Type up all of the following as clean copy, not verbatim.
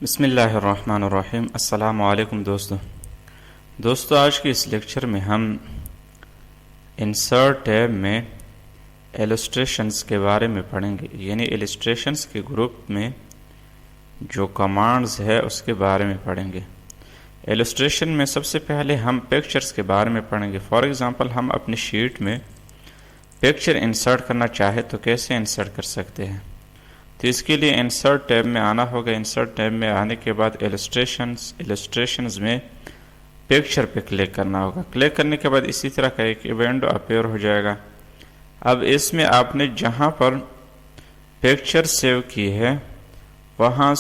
بسم اللہ الرحمن الرحیم۔ السلام علیکم دوستو آج کے اس لیکچر میں ہم انسرٹ ٹیب میں ایلسٹریشنز کے بارے میں پڑھیں گے، یعنی ایلسٹریشنز کے گروپ میں جو کمانڈز ہے اس کے بارے میں پڑھیں گے۔ ایلسٹریشن میں سب سے پہلے ہم پکچرز کے بارے میں پڑھیں گے۔ فار ایگزامپل ہم اپنی شیٹ میں پکچر انسرٹ کرنا چاہے تو کیسے انسرٹ کر سکتے ہیں، تو اس کے لیے انسرٹ ٹیب میں آنا ہوگا۔ انسرٹ ٹیب میں آنے کے بعد ایلسٹریشنز میں پکچر پہ کلک کرنا ہوگا۔ کلک کرنے کے بعد اسی طرح کا ایک ونڈو اپیئر ہو جائے گا۔ اب اس میں آپ نے جہاں پر پکچر سیو کی ہے وہاں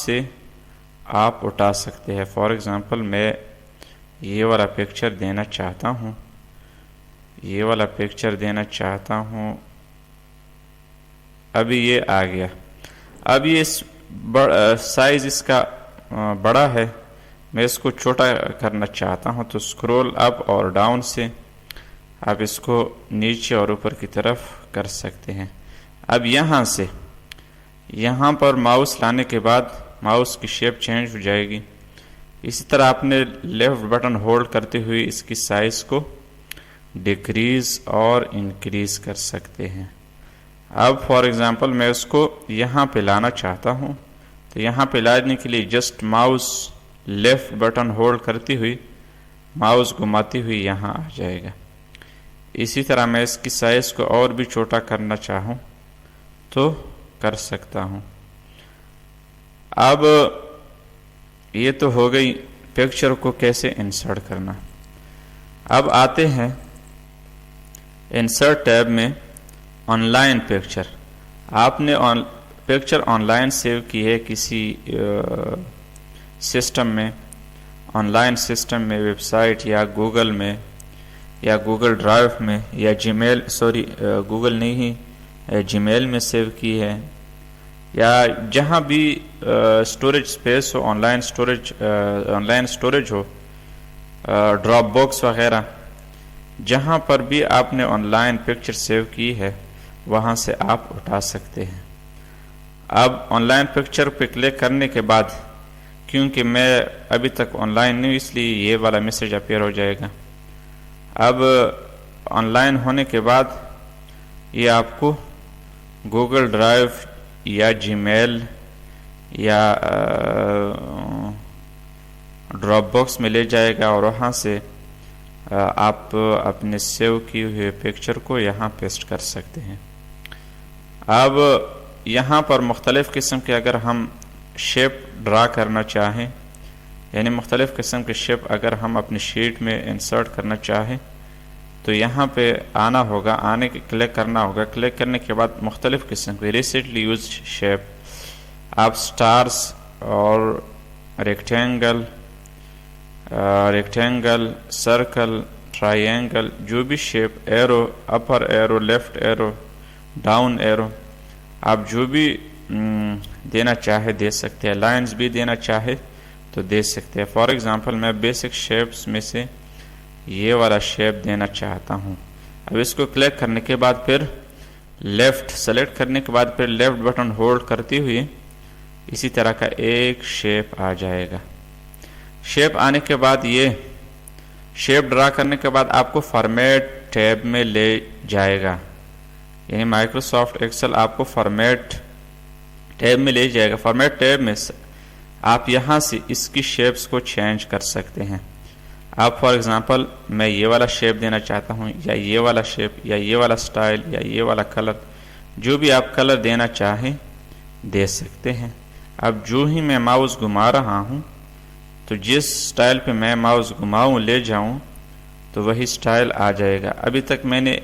سے آپ اٹھا سکتے ہیں۔ فار ایگزامپل میں یہ والا پکچر دینا چاہتا ہوں، ابھی یہ آ گیا۔ اب یہ سائز اس کا بڑا ہے، میں اس کو چھوٹا کرنا چاہتا ہوں، تو سکرول اپ اور ڈاؤن سے آپ اس کو نیچے اور اوپر کی طرف کر سکتے ہیں۔ اب یہاں پر ماؤس لانے کے بعد ماؤس کی شیپ چینج ہو جائے گی۔ اسی طرح آپ نے لیفٹ بٹن ہولڈ کرتے ہوئے اس کی سائز کو ڈیکریز اور انکریز کر سکتے ہیں۔ اب فار ایگزامپل میں اس کو یہاں پہ لانا چاہتا ہوں، تو یہاں پہ لانے کے لیے just mouse left button hold کرتی ہوئی ماؤس گھماتی ہوئی یہاں آ جائے گا۔ اسی طرح میں اس کی سائز کو اور بھی چھوٹا کرنا چاہوں تو کر سکتا ہوں۔ اب یہ تو ہو گئی پکچر کو کیسے انسرٹ کرنا۔ اب آتے ہیں انسرٹ ٹیب میں آن لائن پکچر۔ آپ نے پکچر آن لائن سیو کی ہے کسی سسٹم میں، آن لائن سسٹم میں، ویب سائٹ یا گوگل میں یا گوگل ڈرائیو میں یا گوگل جی میل میں سیو کی ہے، یا جہاں بھی storage space who, on line storage who, drop box وغیرہ، جہاں پر بھی آپ نے آن لائن پکچر سیو کی ہے وہاں سے آپ اٹھا سکتے ہیں۔ اب آن لائن پکچر پہ کلک کرنے کے بعد، کیونکہ میں ابھی تک آن لائن نہیں، اس لیے یہ والا میسج اپیئر ہو جائے گا۔ اب آن لائن ہونے کے بعد یہ آپ کو گوگل ڈرائیو یا جی میل یا ڈراپ باکس میں لے جائے گا، اور وہاں سے آپ اپنے سیو کیے ہوئے پکچر کو یہاں پیسٹ کر سکتے ہیں۔ اب یہاں پر مختلف قسم کے اگر ہم شیپ ڈرا کرنا چاہیں، یعنی مختلف قسم کے شیپ اگر ہم اپنی شیٹ میں انسرٹ کرنا چاہیں تو یہاں پہ آنا ہوگا، کلک کرنا ہوگا۔ کلک کرنے کے بعد مختلف قسم کے ریسنٹلی یوز شیپ آپ سٹارز اور ریکٹینگل، سرکل، ٹرائینگل، جو بھی shape, arrow, upper arrow, left arrow, down arrow, آپ جو بھی دینا چاہے دے سکتے ہیں۔ لائنز بھی دینا چاہے تو دے سکتے ہیں۔ فار ایگزامپل میں بیسک شیپس میں سے یہ والا شیپ دینا چاہتا ہوں۔ اب اس کو کلک کرنے کے بعد پھر سلیکٹ کرنے کے بعد پھر لیفٹ بٹن ہولڈ کرتے ہوئے اسی طرح کا ایک شیپ آ جائے گا۔ شیپ آنے کے بعد، یہ شیپ ڈرا کرنے کے بعد آپ کو فارمیٹ ٹیب میں لے جائے گا، یعنی مائکروسافٹ ایکسل آپ کو فارمیٹ ٹیب میں لے جائے گا۔ فارمیٹ ٹیب میں آپ یہاں سے اس کی شیپس کو چینج کر سکتے ہیں۔ آپ فار ایگزامپل میں یہ والا شیپ دینا چاہتا ہوں، یا یہ والا شیپ، یا یہ والا سٹائل، یا یہ والا کلر، جو بھی آپ کلر دینا چاہیں دے سکتے ہیں۔ اب جو ہی میں ماؤس گھما رہا ہوں تو جس سٹائل پہ میں ماؤس گھماؤں لے جاؤں تو وہی سٹائل آ جائے گا۔ ابھی تک میں نے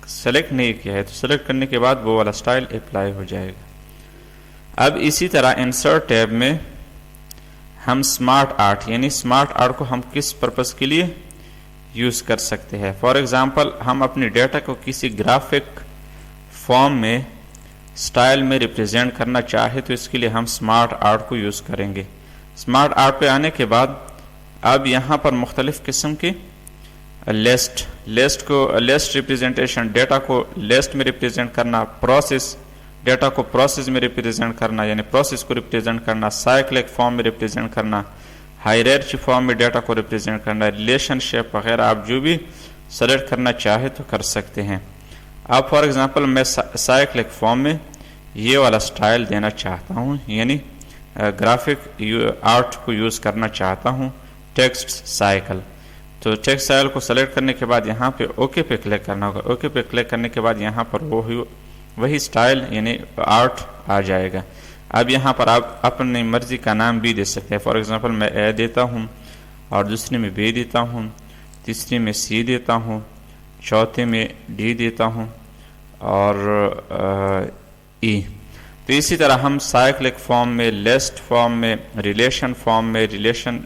سلیکٹ نہیں کیا ہے، تو سلیکٹ کرنے کے بعد وہ والا سٹائل اپلائی ہو جائے گا۔ اب اسی طرح انسرٹ ٹیب میں ہم سمارٹ آرٹ، یعنی سمارٹ آرٹ کو ہم کس پرپس کے لیے یوز کر سکتے ہیں۔ فار ایگزامپل ہم اپنی ڈیٹا کو کسی گرافک فارم میں، سٹائل میں ریپریزنٹ کرنا چاہے تو اس کے لیے ہم سمارٹ آرٹ کو یوز کریں گے۔ سمارٹ آرٹ پہ آنے کے بعد اب یہاں پر مختلف قسم کے لسٹ ریپریزنٹیشن، ڈیٹا کو لسٹ میں ریپریزنٹ کرنا، پروسیس ڈیٹا کو پروسیس میں ریپریزنٹ کرنا یعنی پروسیس کو ریپریزنٹ کرنا، سائیکلک فارم میں ریپریزنٹ کرنا، ہائرارچی فارم میں ڈیٹا کو ریپریزنٹ کرنا، ریلیشن شپ وغیرہ آپ جو بھی سلیکٹ کرنا چاہے تو کر سکتے ہیں. اب فار ایگزامپل میں سائیکلک فارم میں یہ والا سٹائل دینا چاہتا ہوں، یعنی گرافک آرٹ کو یوز کرنا چاہتا ہوں، ٹیکسٹ سائیکل. تو ٹیکسٹ سائیکل کو سلیکٹ کرنے کے بعد یہاں پہ اوکے پہ کلک کرنا ہوگا. اوکے پہ کلک کرنے کے بعد یہاں پر وہی سٹائل یعنی آرٹ آ جائے گا. اب یہاں پر آپ اپنی مرضی کا نام بھی دے سکتے ہیں. فار ایگزامپل میں اے دیتا ہوں، اور دوسرے میں بی دیتا ہوں، تیسرے میں سی دیتا ہوں، چوتھے میں ڈی دیتا ہوں، اور ای. تو اسی طرح ہم سائیکلک فارم میں، لسٹ فارم میں، ریلیشن فارم میں، ریلیشن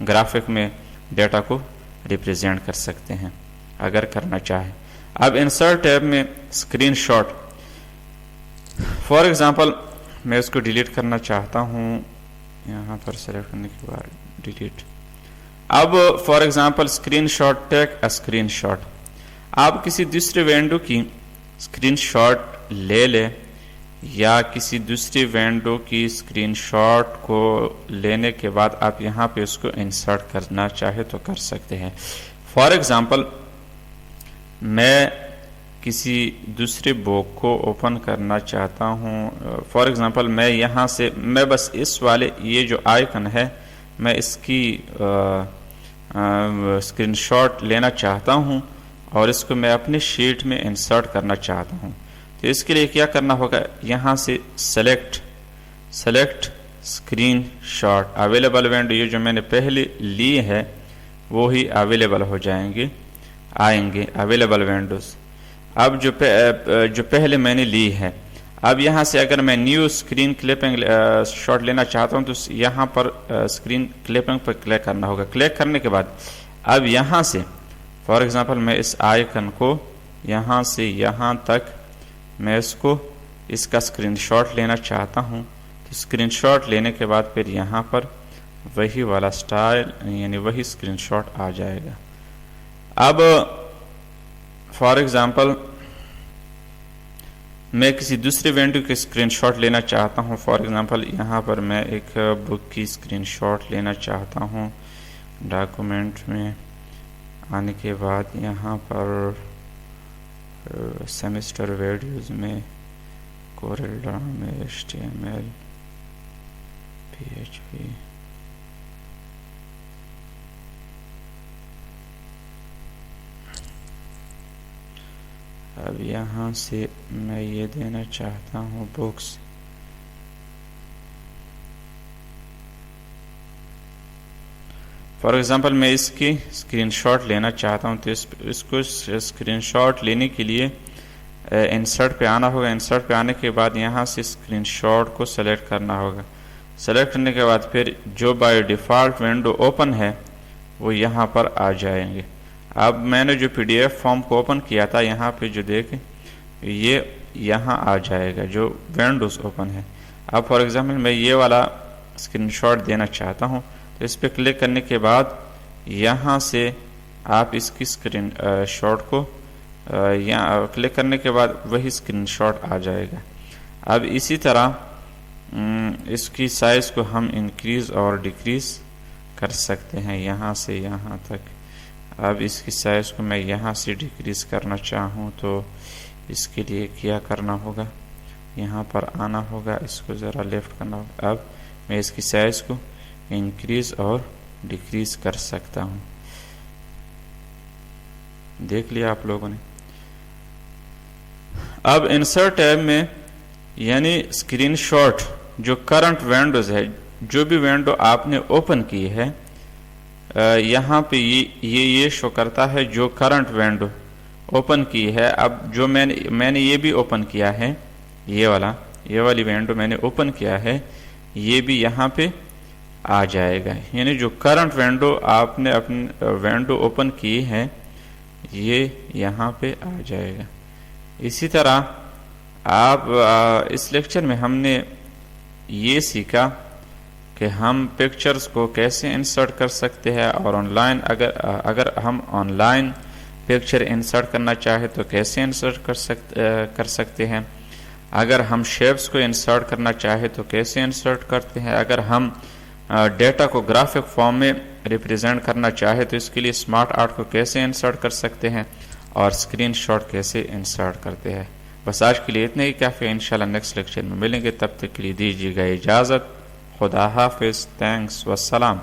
گرافک میں ڈیٹا کو ریپریزنٹ کر سکتے ہیں اگر کرنا چاہیں. اب انسرٹ ٹیب میں اسکرین شاٹ، فار ایگزامپل میں اس کو ڈیلیٹ کرنا چاہتا ہوں، یہاں پر سلیکٹ کرنے کے بعد ڈیلیٹ. اب for example screenshot, take a screenshot. آپ کسی دوسرے ونڈو کی اسکرین شاٹ لے لیں یا کسی دوسری ونڈو کی اسکرین شاٹ کو لینے کے بعد آپ یہاں پہ اس کو انسرٹ کرنا چاہے تو کر سکتے ہیں. فار ایگزامپل میں کسی دوسرے بک کو اوپن کرنا چاہتا ہوں. فار ایگزامپل میں یہاں سے میں بس اس والے یہ جو آئیکن ہے میں اس کی اسکرین شاٹ لینا چاہتا ہوں اور اس کو میں اپنی شیٹ میں انسرٹ کرنا چاہتا ہوں. تو اس کے لیے کیا کرنا ہوگا، یہاں سے select screenshot, available window یہ جو میں نے پہلے لی ہے وہی اویلیبل ہو آئیں گے اویلیبل ونڈوز. اب جو پہلے میں نے لی ہے، اب یہاں سے اگر میں نیو اسکرین کلپنگ شاٹ لینا چاہتا ہوں تو یہاں پر اسکرین کلپنگ پر کلک کرنا ہوگا. کلک کرنے کے بعد اب یہاں سے فار ایگزامپل میں اس آئیکن کو یہاں سے یہاں تک میں اس کا اسکرین شاٹ لینا چاہتا ہوں. تو اسکرین شاٹ لینے کے بعد پھر یہاں پر وہی والا سٹائل یعنی وہی اسکرین شاٹ آ جائے گا. اب فار ایگزامپل میں کسی دوسرے ونڈو کی اسکرین شاٹ لینا چاہتا ہوں. فار ایگزامپل یہاں پر میں ایک بک کی اسکرین شاٹ لینا چاہتا ہوں. ڈاکومنٹ میں آنے کے بعد یہاں پر سیمسٹر ویڈیوز میں، کورل ڈرا میں، HTML PHP، اب یہاں سے میں یہ دینا چاہتا ہوں بکس. فار ایگزامپل میں اس کی اسکرین شاٹ لینا چاہتا ہوں. تو اس کو اسکرین شاٹ لینے کے لیے انسرٹ پہ آنا ہوگا. انسرٹ پہ آنے کے بعد یہاں سے اسکرین شاٹ کو سلیکٹ کرنا ہوگا. سلیکٹ کرنے کے بعد پھر جو بائی ڈیفالٹ ونڈو اوپن ہے وہ یہاں پر آ جائیں گے. اب میں نے جو PDF فارم کو اوپن کیا تھا یہاں پہ جو دیکھیں یہ یہاں آ جائے گا جو ونڈوز اوپن ہے. اب فار ایگزامپل میں یہ والا اسکرین شاٹ دینا چاہتا ہوں. تو اس پہ کلک کرنے کے بعد یہاں سے آپ اس کی اسکرین شاٹ کو یہاں کلک کرنے کے بعد وہی اسکرین شاٹ آ جائے گا. اب اسی طرح اس کی سائز کو ہم انکریز اور ڈیکریز کر سکتے ہیں یہاں سے یہاں تک. اب اس کی سائز کو میں یہاں سے ڈیکریز کرنا چاہوں تو اس کے لیے کیا کرنا ہوگا، یہاں پر آنا ہوگا، اس کو ذرا لیفٹ کرنا ہوگا. اب میں اس کی سائز کو انکریز اور ڈیکریز کر سکتا ہوں. دیکھ لیا آپ لوگوں نے. اب انسرٹ ٹیب میں یعنی اسکرین شاٹ جو کرنٹ ونڈوز ہے، جو بھی ونڈو آپ نے اوپن کی ہے یہاں پہ یہ شو کرتا ہے جو کرنٹ ونڈو اوپن کی ہے. اب جو میں نے یہ بھی اوپن کیا ہے، یہ والی ونڈو میں نے اوپن کیا ہے، یہ بھی یہاں پہ آ جائے گا. یعنی جو کرنٹ ونڈو آپ نے اپنی ونڈو اوپن کی ہے یہ یہاں پہ آ جائے گا. اسی طرح آپ اس لیکچر میں ہم نے یہ سیکھا کہ ہم پکچرز کو کیسے انسرٹ کر سکتے ہیں، اور آن لائن اگر ہم آن لائن پکچر انسرٹ کرنا چاہے تو کیسے انسرٹ کر سکتے ہیں. اگر ہم شیپس کو انسرٹ کرنا چاہے تو کیسے انسرٹ کرتے ہیں. اگر ہم ڈیٹا کو گرافک فارم میں ریپرزینٹ کرنا چاہے تو اس کے لیے اسمارٹ آرٹ کو کیسے انسرٹ کر سکتے ہیں اور اسکرین شاٹ کیسے انسرٹ کرتے ہیں. بس آج کے لیے اتنا ہی کافی ہے. انشاءاللہ نیکسٹ لیکچر میں ملیں گے. تب تک کے لیے دیجیے گا اجازت. خدا حافظ. تھینکس والسلام.